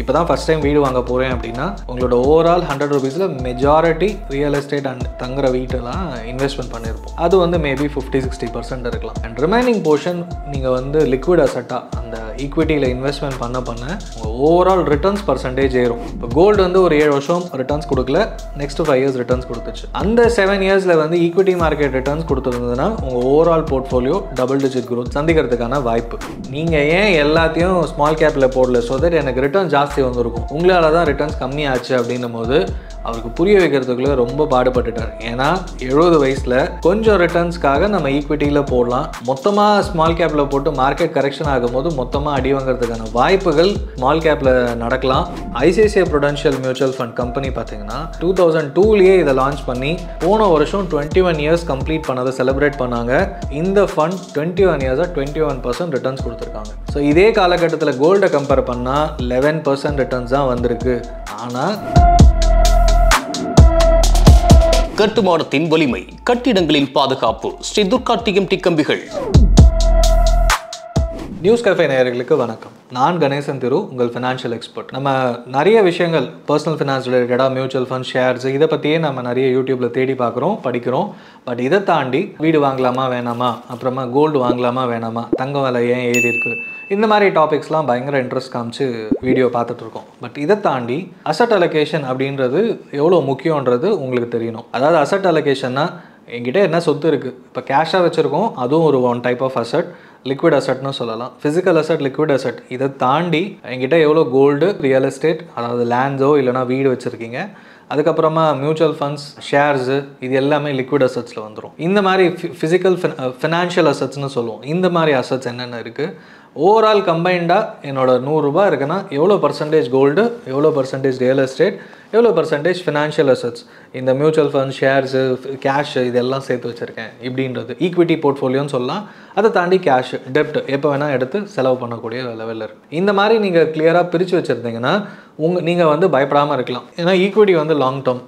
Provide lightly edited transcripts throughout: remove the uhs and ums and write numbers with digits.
இப்போ தான் first time வீடு வாங்க போகிறேன் அப்படின்னா உங்களோட ஓவரால் 100 ரூபீஸில் மெஜாரிட்டி ரியல் எஸ்டேட் அண்ட் தங்குற வீட்டெல்லாம் இன்வெஸ்ட்மெண்ட் பண்ணியிருப்போம். அது வந்து மேபி 50-60% இருக்கலாம். அண்ட் ரிமைனிங் போர்ஷன் நீங்கள் வந்து லிக்விட் அசட்டாக அந்த ஈக்விட்டியில் இன்வெஸ்ட்மெண்ட் பண்ண உங்கள் ஓவரால் ரிட்டர்ன்ஸ் பர்சன்டேஜ் ஏறும். இப்போ கோல்டு வந்து ஒரு 7 வருஷம் ரிட்டர்ன்ஸ் கொடுக்கல, நெக்ஸ்ட் 5 இயர்ஸ் ரிட்டர்ன்ஸ் கொடுத்துச்சு. அந்த 7 இயர்ஸில் வந்து ஈக்விட்டி மார்க்கெட் ரிட்டர்ன்ஸ் கொடுத்துருந்ததுன்னா உங்கள் overall portfolio double digit growth சந்திக்கிறதுக்கான வாய்ப்பு. நீங்கள் ஏன் எல்லாத்தையும் ஸ்மால் கேப்பில் போடல, ஸோ தட் எனக்கு ரிட்டர்ன் ஜாஸ்தி வந்திருக்கும், உங்களால் தான் ரிட்டர்ன்ஸ் கம்மியாச்சு அப்படின்னும் போது அவருக்கு புரிய வைக்கிறதுக்குள்ளே ரொம்ப பாடுபட்டுட்டார். ஏன்னா 70 வயசில் கொஞ்சம் ரிட்டர்ன்ஸ்க்காக நம்ம ஈக்விட்டியில் போடலாம், மொத்தமாக ஸ்மால் கேப்பில் போட்டு மார்க்கெட் கரெக்ஷன் ஆகும்போது மொத்தமாக அடி வாங்கிறதுக்கான வாய்ப்புகள் ஸ்மால் கேப்பில் நடக்கலாம். ICICI Prudential mutual fund company பார்த்தீங்கன்னா 2002லேயே இதை லான்ச் பண்ணி போன வருஷம் 21 இயர்ஸ் கம்ப்ளீட் பண்ணதை செலிப்ரேட் பண்ணாங்க. இந்த ஃபண்ட் 21 இயர்ஸாக 21% ரிட்டர்ன்ஸ் கொடுத்துருக்காங்க. ஸோ இதே காலகட்டத்தில் கோல்டை கம்பேர் பண்ணால் 11% ரிட்டர்ன்ஸ் தான் வந்திருக்கு. ஆனால் கட்டுமானத்தின் வலிமை, கட்டிடங்களின் பாதுகாப்பு, ஸ்ரீ துர்கா டிஎம்டி கம்பிகள். நியூஸ் கஃபே நேயர்களுக்கு வணக்கம். நான் கணேசன் திரு, உங்கள் ஃபினான்ஷியல் எக்ஸ்பர்ட். நம்ம நிறைய விஷயங்கள் பர்சனல் ஃபினான்ஸ் ரிலேட்டடாக மியூச்சுவல் ஃபண்ட், ஷேர்ஸ், இதை பற்றியே நம்ம நிறைய யூடியூப்பில் தேடி பார்க்குறோம், படிக்கிறோம். பட் இதை தாண்டி வீடு வாங்கலாமா வேணாமா, அப்புறமா கோல்டு வாங்கலாமா வேணாமா, தங்க விலை ஏன் ஏறி இருக்குது, இந்த மாதிரி டாபிக்ஸ்லாம் பயங்கர இன்ட்ரெஸ்ட் காமிச்சு வீடியோ பார்த்துட்ருக்கோம். பட் இதை தாண்டி அசட் அலோகேஷன் அப்படின்றது எவ்வளோ முக்கியன்றது உங்களுக்கு தெரியணும். அதாவது அசட் அலோகேஷன்னா என்கிட்ட என்ன சொத்து இருக்குது, இப்போ கேஷாக வச்சுருக்கோம், அதுவும் ஒரு one type of asset, liquid அசட்னு சொல்லலாம். Physical asset, liquid asset. இதை தாண்டி என்கிட்ட எவ்வளோ கோல்டு, ரியல் எஸ்டேட், அதாவது லேண்ட்ஸோ இல்லைனா வீடு வச்சுருக்கீங்க, அதுக்கப்புறமா மியூச்சுவல் ஃபண்ட்ஸ், ஷேர்ஸு, இது எல்லாமே லிக்விட் அசட்ஸில் வந்துடும். இந்த மாதிரி ஃபிசிக்கல் ஃபினான்ஷியல் அசட்ஸ்னு சொல்லுவோம். இந்த மாதிரி அசட்ஸ் என்னென்ன இருக்குது, ஓவரால் கம்பைண்டாக என்னோட 100 ரூபாய் இருக்குன்னா எவ்வளோ பர்சன்டேஜ் கோல்டு, எவ்வளோ பர்சன்டேஜ் ரியல் எஸ்டேட், எவ்வளோ பர்சன்டேஜ் ஃபினான்ஷியல் அசட்ஸ், இந்த மியூச்சுவல் ஃபண்ட், ஷேர்ஸு, கேஷ், இதெல்லாம் சேர்த்து வச்சுருக்கேன் இப்படின்றது ஈக்விட்டி போர்ட்ஃபோலியோன்னு சொல்லலாம். அதை தாண்டி கேஷ், டெப்ட் எப்போ வேணால் எடுத்து செலவு பண்ணக்கூடிய லெவலில் இருக்குது. இந்த மாதிரி நீங்கள் கிளியராக பிரித்து வச்சுருந்தீங்கன்னா நீங்கள் வந்து பயப்படாமல் இருக்கலாம். ஏன்னா ஈக்விட்டி வந்து லாங் டேர்ம்,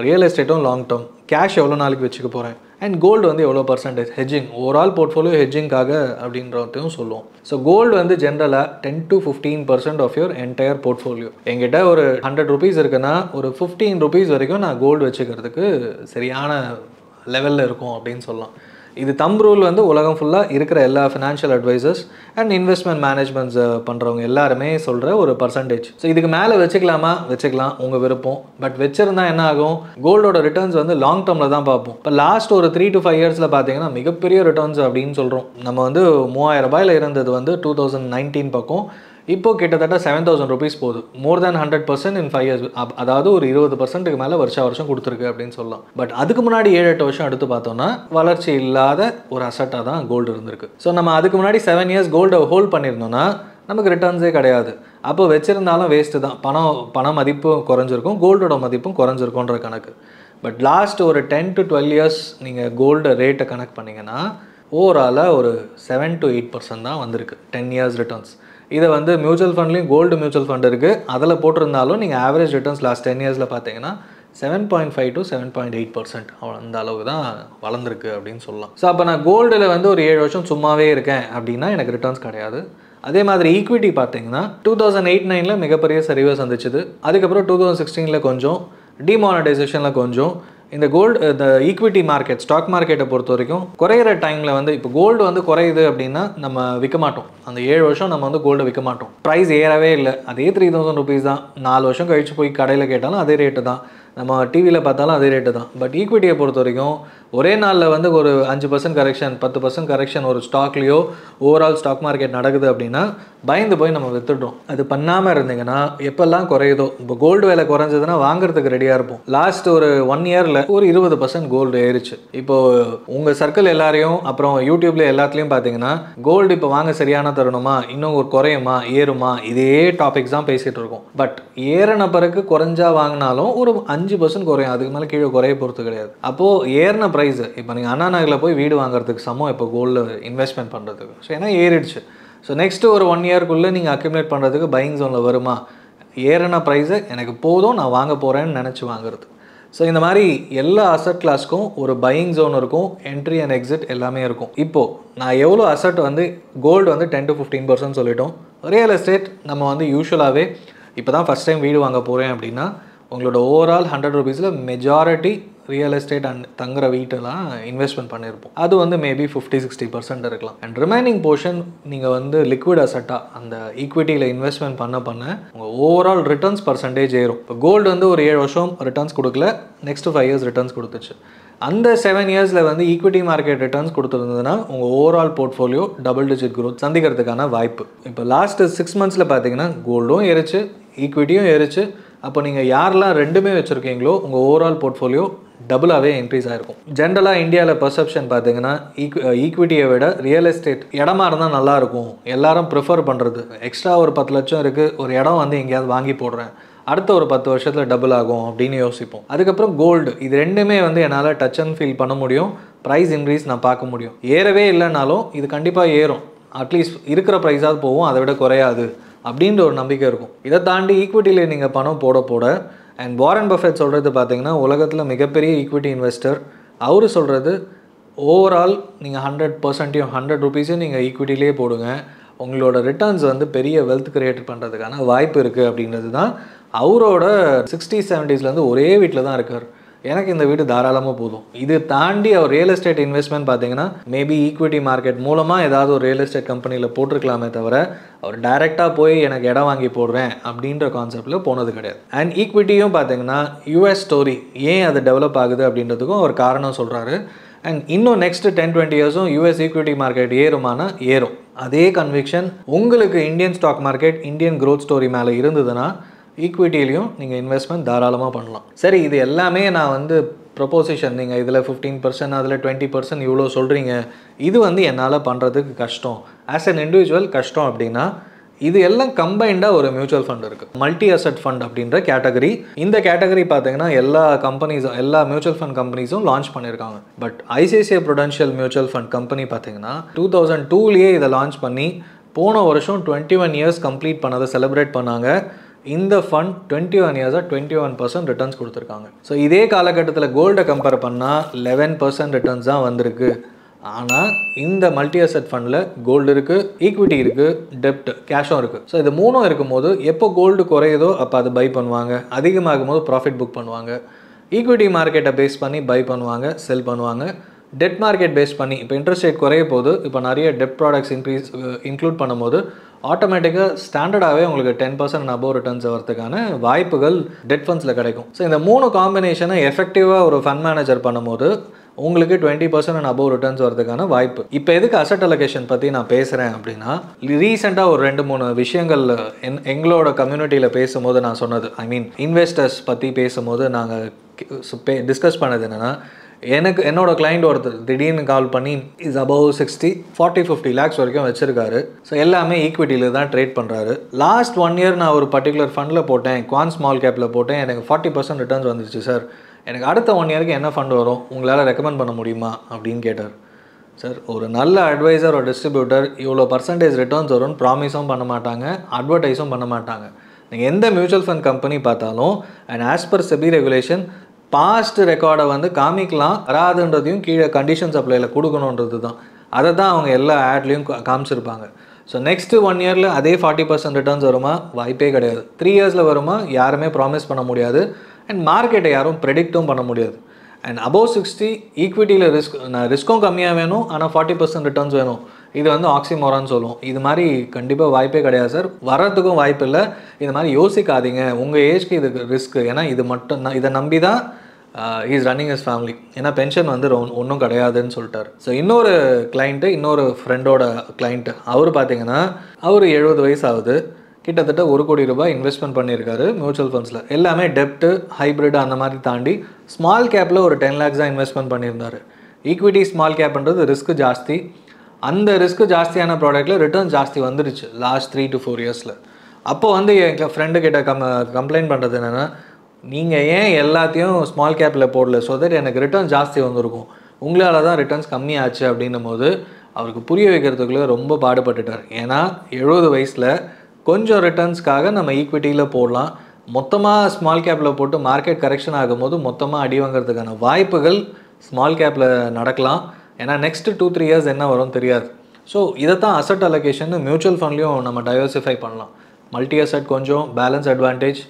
ரியல் எஸ்டேட்டும் லாங் டேர்ம், கேஷ் எவ்வளோ நாளைக்கு வச்சுக்க போகிறேன், அண்ட் கோல்டு வந்து எவ்வளோ பர்சன்டேஜ் ஹெட்ஜிங், ஓவரால் போர்ட்ஃபோலியோ ஹெட்ஜிங்காக அப்படின்றதையும் சொல்லுவோம். ஸோ கோல்டு வந்து ஜென்ரலாக 10-15% ஆஃப் யுவர் என்டையர் போர்ட்ஃபோலியோ. என்கிட்ட ஒரு 100 ரூபீஸ் இருக்குன்னா ஒரு 15 ரூபீஸ் வரைக்கும் நான் கோல்டு வச்சுக்கிறதுக்கு சரியான லெவலில் இருக்கும் அப்படின்னு சொல்லலாம். இது தம்ப் ரூல் வந்து உலகம் ஃபுல்லாக இருக்கிற எல்லா financial advisers and investment managements பண்ணுறவங்க எல்லாருமே சொல்கிற ஒரு பர்சன்டேஜ். ஸோ இதுக்கு மேலே வச்சுக்கலாம், உங்கள் விருப்பம். பட் வச்சுருந்தா என்ன ஆகும், கோல்டோட ரிட்டர்ன்ஸ் வந்து லாங் டேர்மில் தான் பார்ப்போம். இப்போ லாஸ்ட் ஒரு 3 to 5 இயர்ஸில் பார்த்தீங்கன்னா மிகப்பெரிய ரிட்டர்ன்ஸ் அப்படின்னு சொல்கிறோம். நம்ம வந்து 3000 ரூபாயில் இருந்தது வந்து 2019 பக்கம் இப்போது கிட்டத்தட்ட 7000 ரூபீஸ் போகுது. மோர் தேன் 100% இன் 5 இயர்ஸ். அதாவது ஒரு 20%க்கு மேலே வருஷம் கொடுத்துருக்கு அப்படின்னு சொல்லலாம். பட் அதுக்கு முன்னாடி 7-8 வருஷம் எடுத்து பார்த்தோன்னா வளர்ச்சி இல்லாத ஒரு அசட்டாக தான் கோல்டு இருந்திருக்கு. ஸோ நம்ம அதுக்கு முன்னாடி 7 இயர்ஸ் கோல்டை ஹோல்ட் பண்ணியிருந்தோம்னா நமக்கு ரிட்டர்ன்ஸே கிடையாது. அப்போ வச்சுருந்தாலும் வேஸ்ட்டு தான். பண மதிப்பும் குறைஞ்சிருக்கும், கோல்டோட மதிப்பும் குறைஞ்சிருக்குன்ற கணக்கு. பட் லாஸ்ட் ஒரு 10 to 12 இயர்ஸ் நீங்கள் கோல்டு ரேட்டை கனெக்ட் பண்ணிங்கன்னா ஓவராலாக ஒரு 7 to 8% தான் வந்திருக்கு 10 இயர்ஸ் ரிட்டர்ன்ஸ். இதை வந்து மியூச்சுவல் ஃபண்ட்லேயும் கோல்டு மியூச்சுவல் ஃபண்ட் இருக்குது, அதில் போட்டிருந்தாலும் நீங்கள் ஆவரேஜ் ரிட்டர்ன்ஸ் லாஸ்ட் 10 இயர்ஸில் பார்த்தீங்கன்னா 7.5 to 7.8% அந்த அளவு தான் வளர்ந்துருக்கு அப்படின்னு சொல்லலாம். ஸோ அப்போ நான் கோல்டில் வந்து ஒரு 7 வருஷம் சும்மாவே இருக்கேன் அப்படின்னா எனக்கு ரிட்டர்ன்ஸ் கிடையாது. அதே மாதிரி ஈக்விட்டி பார்த்தீங்கன்னா 2008-9 மிகப்பெரிய சரிவை சந்திச்சுது. அதுக்கப்புறம் 2016 கொஞ்சம், டிமானிட்டைசேஷனில் கொஞ்சம். இந்த ஈக்விட்டி மார்க்கெட், ஸ்டாக் மார்க்கெட்டை பொறுத்த வரைக்கும் குறையிற டைமில் வந்து இப்போ கோல்டு வந்து குறையுது அப்படின்னா நம்ம விற்க மாட்டோம். அந்த 7 வருஷம் நம்ம வந்து கோல்டு விற்க மாட்டோம். ப்ரைஸ் ஏறவே இல்லை, அதே 3000 ரூபீஸ் தான். 4 வருஷம் கழிச்சு போய் கடையில் கேட்டாலும் அதே ரேட்டு தான், நம்ம டிவியில் பார்த்தாலும் அதே ரேட்டு தான். பட் ஈக்விட்டியை பொறுத்த வரைக்கும் ஒரே நாளில் வந்து ஒரு 5% கரெக்ஷன், 10% கரெக்ஷன் ஒரு ஸ்டாக்லேயோ ஓவரால் ஸ்டாக் மார்க்கெட் நடக்குது அப்படின்னா பயந்து போய் நம்ம வித்துடுறோம். அது பண்ணாமல் இருந்தீங்கன்னா எப்பெல்லாம் குறையுதோ, இப்போ கோல்டு விலை குறைஞ்சதுன்னா வாங்குறதுக்கு ரெடியாக இருப்போம். லாஸ்ட் ஒரு 1 இயரில் ஒரு 20% கோல்டு ஏறிச்சு. இப்போது உங்கள் சர்க்கிள் எல்லாரையும் அப்புறம் யூடியூப்ல எல்லாத்துலேயும் பார்த்தீங்கன்னா கோல்டு இப்போ வாங்க சரியான தருணமா, இன்னும் ஒரு குறையுமா ஏறுமா, இதே டாபிக்ஸ் தான் பேசிகிட்டு இருக்கோம். பட் ஏறின பிறகு குறைஞ்சா வாங்கினாலும் ஒரு 5% குறையும், அதுக்கு மேலே கீழே குறைய பொறுத்து கிடையாது. அப்போது ஏறின ப்ரைஸு இப்போ நீங்கள் அண்ணா நகரில் போய் வீடு வாங்குறதுக்கு சமம் இப்போ கோல்டில் இன்வெஸ்ட்மெண்ட் பண்ணுறதுக்கு. ஸோ ஏன்னா ஏறிடுச்சு. ஸோ நெக்ஸ்ட்டு ஒரு 1 இயர்க்குள்ளே நீங்கள் அக்யூமுலேட் பண்ணுறதுக்கு பையிங் ஜோனில் வருமா, ஏறின ப்ரைஸை எனக்கு போதும் நான் வாங்க போகிறேன்னு நினச்சி வாங்குறது. ஸோ இந்த மாதிரி எல்லா அசட் கிளாஸ்க்கும் ஒரு பையிங் ஜோன் இருக்கும், என்ட்ரி அண்ட் எக்ஸிட் எல்லாமே இருக்கும். இப்போது நான் எவ்வளோ அசட் வந்து கோல்டு வந்து 10 to 15% சொல்லிட்டோம். ரியல் எஸ்டேட் நம்ம வந்து யூஸ்வலாகவே இப்போ தான் ஃபஸ்ட் டைம் வீடு வாங்க போகிறேன் அப்படின்னா உங்களோட ஓவரால் 100 ரூபீஸில் மெஜாரிட்டி ரியல் எஸ்டேட் அண்ட் தங்குற வீட்டெல்லாம் இன்வெஸ்ட்மெண்ட் பண்ணியிருப்போம். அது வந்து மேபி 50-60% இருக்கலாம். அண்ட் ரிமைனிங் போர்ஷன் நீங்கள் வந்து லிக்விட் அசட்டாக அந்த ஈக்விட்டியில் இன்வெஸ்ட்மெண்ட் பண்ண உங்கள் ஓவரால் ரிட்டர்ன்ஸ் பர்சன்டேஜ் ஏறும். இப்போ கோல்டு வந்து ஒரு 7 வருஷம் ரிட்டர்ன்ஸ் கொடுக்கல, நெக்ஸ்ட் 5 இயர்ஸ் ரிட்டர்ன்ஸ் கொடுத்துச்சு. அந்த 7 இயர்ஸில் வந்து ஈக்விட்டி மார்க்கெட் ரிட்டர்ன்ஸ் கொடுத்துருந்ததுன்னா உங்கள் overall portfolio double digit growth சந்திக்கிறதுக்கான வாய்ப்பு. இப்போ லாஸ்ட் 6 மந்த்ஸில் பார்த்தீங்கன்னா கோல்டும் ஏறிச்சு, ஈக்விட்டியும் ஏறிச்சு. அப்போ நீங்கள் யாரெல்லாம் ரெண்டுமே வச்சுருக்கீங்களோ உங்கள் ஓவரால் போர்ட்ஃபோலியோ டபுளாகவே இன்க்ரீஸ் ஆகிருக்கும். ஜென்ரலாக இந்தியாவில் பர்செப்ஷன் பார்த்தீங்கன்னா ஈக்விட்டியை விட ரியல் எஸ்டேட் இடமா இருந்தால் நல்லாயிருக்கும், எல்லாரும் ப்ரிஃபர் பண்ணுறது. எக்ஸ்ட்ரா ஒரு 10 லட்சம் இருக்குது, ஒரு இடம் வந்து எங்கேயாவது வாங்கி போடுறேன், அடுத்த ஒரு 10 வருஷத்தில் டபுள் ஆகும் அப்படின்னு யோசிப்போம். அதுக்கப்புறம் கோல்டு, இது ரெண்டுமே வந்து என்னால் டச் அண்ட் ஃபீல் பண்ண முடியும், ப்ரைஸ் இன்க்ரீஸ் நான் பார்க்க முடியும். ஏறவே இல்லைனாலும் இது கண்டிப்பாக ஏறும், அட்லீஸ்ட் இருக்கிற ப்ரைஸாவது போகும், அதை விட குறையாது அப்படின்ற ஒரு நம்பிக்கை இருக்கும். இதை தாண்டி ஈக்விட்டியில் நீங்கள் பணம் போட அண்ட் வாரன் பஃபெட் சொல்கிறது பார்த்தீங்கன்னா உலகத்தில் மிகப்பெரிய ஈக்விட்டி இன்வெஸ்டர். அவர் சொல்கிறது ஓவரால் நீங்கள் 100%, 100 ரூபீஸையும் நீங்கள் ஈக்விட்டிலே போடுங்க, உங்களோட ரிட்டர்ன்ஸ் வந்து பெரிய வெல்த் கிரியேட் பண்ணுறதுக்கான வாய்ப்பு இருக்குது அப்படின்றது தான். அவரோட 60-70ஸ்லேருந்து ஒரே வீட்டில் தான் இருக்கார். எனக்கு இந்த வீடு தாராளமாக போதும். இது தாண்டி அவர் ரியல் எஸ்டேட் இன்வெஸ்ட்மெண்ட் பார்த்தீங்கன்னா மேபி ஈக்விட்டி மார்க்கெட் மூலமாக ஏதாவது ஒரு ரியல் எஸ்டேட் கம்பெனியில் போட்டிருக்கலாமே தவிர அவர் டைரெக்டாக போய் எனக்கு இடம் வாங்கி போடுறேன் அப்படின்ற கான்செப்டில் போனது கிடையாது. அண்ட் ஈக்விட்டியும் பார்த்தீங்கன்னா யூஎஸ் ஸ்டோரி, ஏன் அது டெவலப் ஆகுது அப்படின்றதுக்கும் அவர் காரணம் சொல்கிறாரு. அண்ட் இன்னும் நெக்ஸ்ட் 10-20 இயர்ஸும் யூஎஸ் ஈக்விட்டி மார்க்கெட் ஏறுமானா ஏறும். அதே கன்விக்ஷன் உங்களுக்கு Indian stock market, Indian growth story மேலே இருந்ததுன்னா ஈக்விட்டிலையும் நீங்கள் இன்வெஸ்ட்மெண்ட் தாராளமாக பண்ணலாம். சரி, இது எல்லாமே நான் வந்து ப்ரொப்போசிஷன், நீங்கள் இதில் 15%, அதில் 20% இவ்வளோ சொல்கிறீங்க, இது வந்து என்னால் பண்ணுறதுக்கு கஷ்டம், ஆஸ் அன் இண்டிவிஜுவல் கஷ்டம் அப்படின்னா இது எல்லாம் கம்பைண்டாக ஒரு மியூச்சுவல் ஃபண்ட் இருக்குது, மல்டி அசட் ஃபண்ட் அப்படின்ற கேட்டகரி. இந்த கேட்டகரி பார்த்தீங்கன்னா எல்லா கம்பெனிஸும், எல்லா மியூச்சுவல் ஃபண்ட் கம்பெனிஸும் லான்ச் பண்ணியிருக்காங்க. But ICICI Prudential mutual fund company பார்த்தீங்கன்னா 2002லேயே இதை லான்ச் பண்ணி போன வருஷம் 21 இயர்ஸ் கம்ப்ளீட் பண்ணதை செலிப்ரேட் பண்ணாங்க. இந்த ஃபண்ட் 21 இயர்ஸாக 21% ரிட்டர்ன்ஸ் கொடுத்துருக்காங்க. ஸோ இதே காலகட்டத்தில் கோல்டை கம்பேர் பண்ணால் 11% ரிட்டர்ன்ஸ் தான் வந்திருக்கு. ஆனால் இந்த மல்டி அசெட் ஃபண்டில் கோல்டு இருக்குது, ஈக்விட்டி இருக்குது, டெப்ட், கேஷும் இருக்குது. ஸோ இது மூணும் இருக்கும்போது எப்போ கோல்டு குறையுதோ அப்போ அது பை பண்ணுவாங்க, அதிகமாகும் போது ப்ராஃபிட் புக் பண்ணுவாங்க. ஈக்விட்டி மார்க்கெட்டை பேஸ் பண்ணி பை பண்ணுவாங்க, செல் பண்ணுவாங்க. டெட் மார்க்கெட் பேஸ் பண்ணி இப்போ இன்ட்ரெஸ்ட் ரேட் குறைய போது இப்போ நிறைய டெட் ப்ராடக்ட்ஸ் இன்க்ளூட் பண்ணும்போது ஆட்டோமேட்டிக்காக ஸ்டாண்டர்டாகவே உங்களுக்கு 10% அபோவ் ரிட்டர்ன்ஸ் வரதுக்கான வாய்ப்புகள் டெட் ஃபண்ட்ஸில் கிடைக்கும். ஸோ இந்த 3 காம்பினேஷனை எஃபெக்டிவாக ஒரு ஃபண்ட் மேனேஜர் பண்ணும்போது உங்களுக்கு 20% அபோவ் ரிட்டர்ன்ஸ் வரதுக்கான வாய்ப்பு. இப்போ எதுக்கு அசட் அலோகேஷன் பற்றி நான் பேசுகிறேன் அப்படின்னா, ரீசெண்டாக ஒரு 2-3 விஷயங்கள் எங்களோட கம்யூனிட்டியில் பேசும்போது நான் சொன்னது, ஐ மீன் இன்வெஸ்டர்ஸ் பற்றி பேசும்போது நாங்கள் டிஸ்கஸ் பண்ணது என்னென்னா, என்னோட கிளைண்ட் ஒருத்தர் திடீர்னு கால் பண்ணி இஸ் அபவ் 60, 40-50 லேக்ஸ் வரைக்கும் வச்சிருக்காரு. ஸோ எல்லாமே ஈக்விட்டியில் தான் ட்ரேட் பண்ணுறாரு. லாஸ்ட் 1 இயர் நான் ஒரு பர்டிகுலர் ஃபண்டில் போட்டேன், குவான் ஸ்மால் கேப்பில் போட்டேன், எனக்கு 40% ரிட்டர்ன்ஸ் வந்துருச்சு சார், எனக்கு அடுத்த 1 இயருக்கு என்ன ஃபண்ட் வரும், உங்களால் ரெக்கமெண்ட் பண்ண முடியுமா அப்படின்னு கேட்டார். சார், ஒரு நல்ல அட்வைசர், ஒரு டிஸ்ட்ரிபியூட்டர் இவ்வளோ பர்சன்டேஜ் ரிட்டர்ன்ஸ் வரும்னு ப்ராமிஸும் பண்ண மாட்டாங்க, அட்வர்டைஸும் பண்ண மாட்டாங்க. நீங்கள் எந்த மியூச்சுவல் ஃபண்ட் கம்பெனி பார்த்தாலும் and as per SEBI regulation past ரெக்கார்டை வந்து காமிக்கலாம், வராதுன்றதையும் கீழே கண்டிஷன் சப்ளையில் கொடுக்கணுன்றது தான். அதை தான் அவங்க எல்லா ஆட்லேயும் காமிச்சிருப்பாங்க. ஸோ நெக்ஸ்ட்டு 1 இயரில் அதே 40% ரிட்டர்ன்ஸ் வருமா? வாய்ப்பே கிடையாது. 3 இயர்ஸில் வருமா? யாருமே ப்ராமிஸ் பண்ண முடியாது. அண்ட் மார்க்கெட்டை யாரும் ப்ரெடிக்டும் பண்ண முடியாது. அண்ட் அபோவ் 60 ஈக்விட்டியில் ரிஸ்க்கும் கம்மியாக வேணும், ஆனால் 40% ரிட்டர்ன்ஸ் வேணும். இது வந்து ஆக்சிமோரான்னு சொல்லுவோம். இது மாதிரி கண்டிப்பாக வாய்ப்பே கிடையாது சார், வர்றதுக்கும் வாய்ப்பு இல்லை. இது மாதிரி யோசிக்காதீங்க, உங்கள் ஏஜ்க்கு இதுக்கு ரிஸ்க்கு. ஏன்னா இது மட்டும் இதை நம்பி தான் இஸ் ரன்னிங் ஹிஸ் ஃபேமிலி. ஏன்னா பென்ஷன் வந்து ஒன்றும் கிடையாதுன்னு சொல்லிட்டார். ஸோ இன்னொரு கிளைண்ட்டு, இன்னொரு ஃப்ரெண்டோட கிளைண்ட்டு, அவர் பார்த்தீங்கன்னா அவர் 70 வயசு ஆகுது, கிட்டத்தட்ட 1 கோடி ரூபாய் இன்வெஸ்ட்மெண்ட் பண்ணியிருக்காரு மியூச்சுவல் ஃபண்ட்ஸில். எல்லாமே டெப்ட்டு, ஹைப்ரிட் அந்த மாதிரி தாண்டி ஸ்மால் கேப்பில் ஒரு 10 lakhs தான் இன்வெஸ்ட்மெண்ட் பண்ணியிருந்தார். ஈக்விட்டி ஸ்மால் கேப்ன்றது ரிஸ்க் ஜாஸ்தி. அந்த ரிஸ்க் ஜாஸ்தியான ப்ராடக்ட்டில் ரிட்டர்ன் ஜாஸ்தி வந்துருச்சு லாஸ்ட் 3 to 4 இயர்ஸில். அப்போ வந்து எங்கள் ஃப்ரெண்டு கிட்ட கம்ப்ளைண்ட் பண்ணுறது என்னென்னா, நீங்கள் ஏன் எல்லாத்தையும் ஸ்மால் கேப்பில் போடல, ஸோ தட் எனக்கு ரிட்டர்ன் ஜாஸ்தி வந்திருக்கும், உங்களால் தான் ரிட்டர்ன்ஸ் கம்மியாச்சு அப்படின்னும் போது அவருக்கு புரிய வைக்கிறதுக்குள்ளே ரொம்ப பாடுபட்டுட்டார். ஏன்னா 70 வயசில் கொஞ்சம் ரிட்டர்ன்ஸ்க்காக நம்ம ஈக்விட்டியில் போடலாம், மொத்தமாக ஸ்மால் கேப்பில் போட்டு மார்க்கெட் கரெக்ஷன் ஆகும்போது மொத்தமாக அடி வாங்கிறதுக்கான வாய்ப்புகள் ஸ்மால் கேப்பில் நடக்கலாம். ஏன்னா நெக்ஸ்ட்டு 2-3 இயர்ஸ் என்ன வரும்னு தெரியாது. ஸோ இதை தான் அசட் அலோகேஷன் மியூச்சுவல் ஃபண்ட்லேயும் நம்ம டைவர்சிஃபை பண்ணலாம். மல்டி அசெட் கொஞ்சம், பேலன்ஸ் அட்வான்டேஜ்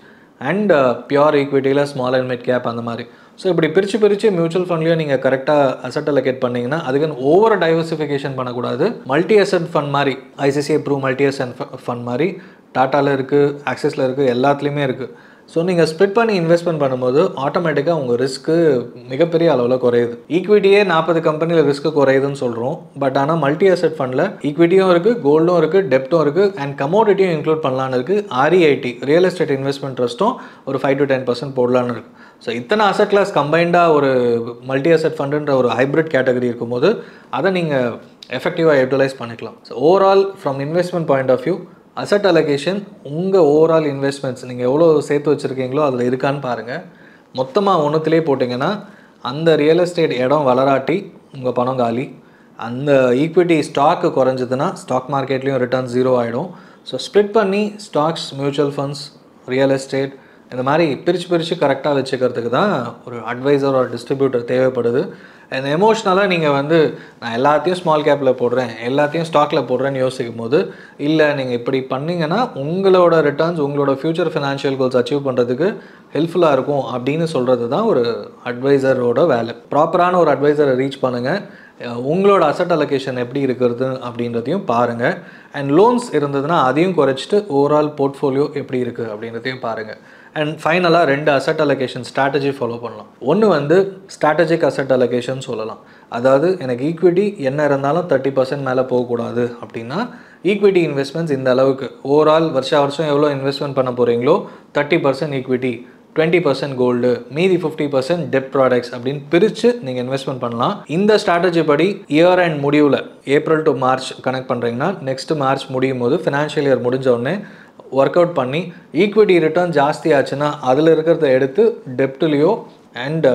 அண்ட் பியூர் ஈக்விட்டியில் ஸ்மால் அண்ட் மிட் கேப் அந்த மாதிரி. ஸோ இப்படி பிரித்து மியூச்சுவல் ஃபண்ட்லேயும் நீங்கள் கரெக்டாக அசெட் அலோகேட் பண்ணிங்கன்னா அதுக்குன்னு ஓவர் டைவர்சிஃபிகேஷன் பண்ணக்கூடாது. மல்டி அசெட் ஃபண்ட் மாதிரி ICICI Pru multi asset fund மாதிரி டாட்டாவில் இருக்குது, ஆக்சிஸில் இருக்குது, எல்லாத்துலேயுமே இருக்குது. ஸோ நீங்கள் ஸ்ப்ளிட் பண்ணி இன்வெஸ்ட்மெண்ட் பண்ணும்போது ஆட்டோமேட்டிக்காக உங்கள் ரிஸ்க்கு மிகப்பெரிய அளவில் குறையுது. ஈக்விட்டியே 40 கம்பெனியில் ரிஸ்க்கு குறையுதுன்னு சொல்கிறோம். பட் ஆனால் மல்டி அசெட் ஃபண்டில் ஈக்விட்டியும் இருக்குது, கோல்டும் இருக்குது, டெப்ட்டும் இருக்குது அண்ட் கமோடிட்டியும் இன்க்ளூட் பண்ணலான்னு இருக்குது. REIT ரியல் எஸ்டேட் இன்வெஸ்ட்மெண்ட் ட்ரஸ்ட்டும் ஒரு 5 to 10% போடலான்னு இருக்குது. ஸோ இத்தனை அசெட் கிளாஸ் கம்பைண்டாக ஒரு மல்டி அசெட் ஃபண்டுன்ற ஒரு ஹைப்ரிட் கேட்டகரி இருக்கும்போது அதை நீங்கள் எஃபெக்டிவாக யூட்டிலைஸ் பண்ணிக்கலாம். So overall from investment point of view asset allocation உங்கள் ஓவரால் இன்வெஸ்ட்மெண்ட்ஸ் நீங்கள் எவ்வளோ சேர்த்து வச்சுருக்கீங்களோ அதில் இருக்கான்னு பாருங்கள். மொத்தமாக ஒன்றுத்துலேயே போட்டிங்கன்னா அந்த ரியல் எஸ்டேட் இடம் வளராட்டி உங்கள் பணம் காலி. அந்த ஈக்விட்டி ஸ்டாக்கு குறைஞ்சதுன்னா ஸ்டாக் மார்க்கெட்லேயும் ரிட்டர்ன் 0 ஆகிடும். ஸோ ஸ்ப்ளிட் பண்ணி stocks, mutual funds, real estate இந்த மாதிரி பிரித்து கரெக்டாக வச்சுக்கிறதுக்கு தான் ஒரு அட்வைசர் ஒரு டிஸ்ட்ரிபியூட்டர் தேவைப்படுது. அண்ட் எமோஷ்னலாக நீங்கள் நான் எல்லாத்தையும் ஸ்மால் கேப்பில் போடுறேன், எல்லாத்தையும் ஸ்டாக்கில் போடுறேன்னு யோசிக்கும் போது இல்லை, நீங்கள் இப்படி பண்ணிங்கன்னா உங்களோட ரிட்டர்ன்ஸ், உங்களோட ஃப்யூச்சர் ஃபினான்ஷியல் கோல்ஸ் அச்சீவ் பண்ணுறதுக்கு ஹெல்ப்ஃபுல்லாக இருக்கும் அப்படின்னு சொல்கிறது தான் ஒரு அட்வைசரோட வேலை. ப்ராப்பரான ஒரு அட்வைசரை ரீச் பண்ணுங்கள். உங்களோட அசெட் அலோகேஷன் எப்படி இருக்கிறது அப்படின்றதையும் பாருங்கள். அண்ட் லோன்ஸ் இருந்ததுன்னா அதையும் குறைச்சிட்டு ஓவரால் போர்ட்ஃபோலியோ எப்படி இருக்குது அப்படின்றதையும் பாருங்கள். அண்ட் ஃபைனலாக 2 அசெட் அலோகேஷன் ஸ்ட்ராட்டஜி ஃபாலோ பண்ணலாம். ஒன்று ஸ்ட்ராட்டஜிக் அசெட் அலோகேஷன் சொல்லலாம். அதாவது எனக்கு ஈக்விட்டி என்ன இருந்தாலும் 30% மேலே போகக்கூடாது அப்படின்னா ஈக்விட்டி இன்வெஸ்ட்மெண்ட்ஸ் இந்த அளவுக்கு ஓவரால் வருஷம் எவ்வளோ இன்வெஸ்ட்மெண்ட் பண்ண போகிறீங்களோ 30% ஈக்விட்டி, 20% கோல்டு, மீதி 50% டெப்ட் ப்ராடக்ட்ஸ் அப்படின்னு பிரித்து நீங்கள் இன்வெஸ்ட்மெண்ட் பண்ணலாம். இந்த ஸ்ட்ராட்டஜி படி இயர் அண்ட் முடிவில் ஏப்ரல் டு மார்ச் கனெக்ட் பண்ணுறீங்கன்னா நெக்ஸ்ட் மார்ச் முடியும் போது ஃபினான்ஷியல் இயர் முடிஞ்ச உடனே ஒர்க் அவுட் பண்ணி ஈக்விட்டி ரிட்டர்ன் ஜாஸ்தி ஆச்சுன்னா அதில் இருக்கிறத எடுத்து டெப்ட்லேயோ அண்ட்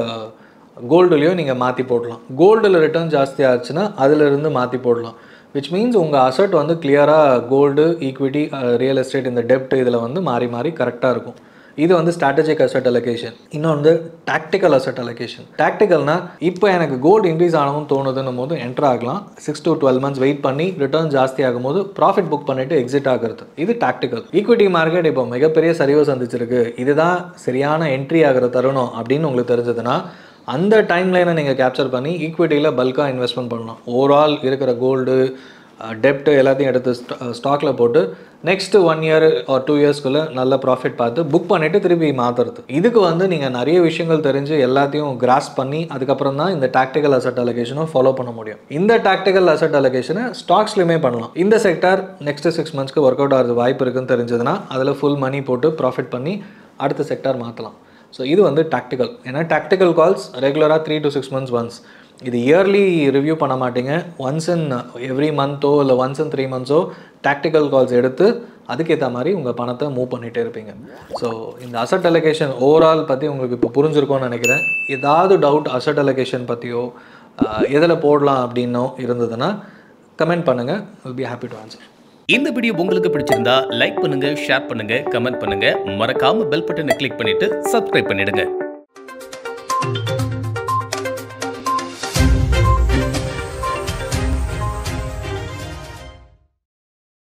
கோல்டுலேயோ நீங்கள் மாற்றி போடலாம். கோல்டில் ரிட்டர்ன் ஜாஸ்தி ஆச்சுன்னா அதிலிருந்து மாற்றி போடலாம். விச் மீன்ஸ் உங்கள் அசெட் கிளியராக கோல்டு, ஈக்விட்டி, ரியல் எஸ்டேட், இந்த டெப்ட் இதில் மாறி கரெக்டாக இருக்கும். இது ஸ்ட்ராட்டஜிக் அசெட் அலோகேஷன். இன்னொன்று டாக்டிக்கல் அசெட் அலோகேஷன். டாக்டிக்கல்னா இப்போ எனக்கு கோல்டு இன்க்ரீஸ் ஆகணும்னு தோணுதுன்னும் போது என்டர் ஆகலாம். 6 to 12 months வெயிட் பண்ணி ரிட்டர்ன் ஜாஸ்தி ஆகும்போது ப்ராஃபிட் புக் பண்ணிட்டு எக்ஸிட் ஆகிறது. இது டாக்டிக்கல். ஈக்விட்டி மார்க்கெட் இப்போ மிகப்பெரிய சரிவை சந்திச்சிருக்கு, இதுதான் சரியான என்ட்ரி ஆகிற தருணம் அப்படின்னு உங்களுக்கு தெரிஞ்சதுன்னா அந்த டைம் லைனை நீங்கள் கேப்சர் பண்ணி ஈக்விட்டியில் பல்காக இன்வெஸ்ட்மெண்ட் பண்ணலாம். ஓவரால் இருக்கிற கோல்டு, டெப்ட் எல்லாத்தையும் எடுத்து ஸ்டாக்கில் போட்டு நெக்ஸ்ட் 1 year or 2 yearsக்குள்ளே நல்ல ப்ராஃபிட் பார்த்து புக் பண்ணிவிட்டு திருப்பி மாற்றுறது. இதுக்கு நீங்கள் நிறைய விஷயங்கள் தெரிஞ்சு எல்லாத்தையும் கிராஸ் பண்ணி அதுக்கப்புறம் தான் இந்த டாக்டிக்கல் அசெட் அலோகேஷனும் ஃபாலோ பண்ண முடியும். இந்த டாக்டிக்கல் அசெட் அலோகேஷனை ஸ்டாக்ஸ்லையுமே பண்ணலாம். இந்த செக்டார் நெக்ஸ்ட் 6 monthsக்கு ஒர்க் அவுட் ஆகிறது வாய்ப்பு இருக்குன்னு தெரிஞ்சதுன்னா அதில் ஃபுல் மணி போட்டு ப்ராஃபிட் பண்ணி அடுத்த செக்டார் மாற்றலாம். ஸோ இது டாக்டிக்கல். ஏன்னா டாக்டிக்கல் கால்ஸ் ரெகுலராக 3 to 6 months ஒன்ஸ். இது இயர்லி ரிவ்யூ பண்ண மாட்டீங்க. ஒன்ஸ் இன் எவ்ரி மந்த்தோ இல்லை ஒன்ஸ் இன் 3 monthsோ டாக்டிக்கல் கால்ஸ் எடுத்து அதுக்கேற்ற மாதிரி உங்கள் பணத்தை மூவ் பண்ணிகிட்டே இருப்பீங்க. ஸோ இந்த அசெட் அலோகேஷன் ஓவரால் பற்றி உங்களுக்கு இப்போ புரிஞ்சிருக்கும்னு நினைக்கிறேன். ஏதாவது டவுட் அசெட் அலோகேஷன் பற்றியோ எதில் போடலாம் அப்படின்னோ இருந்ததுன்னா கமெண்ட் பண்ணுங்கள். Will be happy to answer. இந்த வீடியோ உங்களுக்கு பிடிச்சிருந்தா லைக் பண்ணுங்க, ஷேர் பண்ணுங்க, கமெண்ட் பண்ணுங்க. மறக்காம பெல் பட்டனை கிளிக் பண்ணிட்டு சப்ஸ்கிரைப் பண்ணிடுங்க.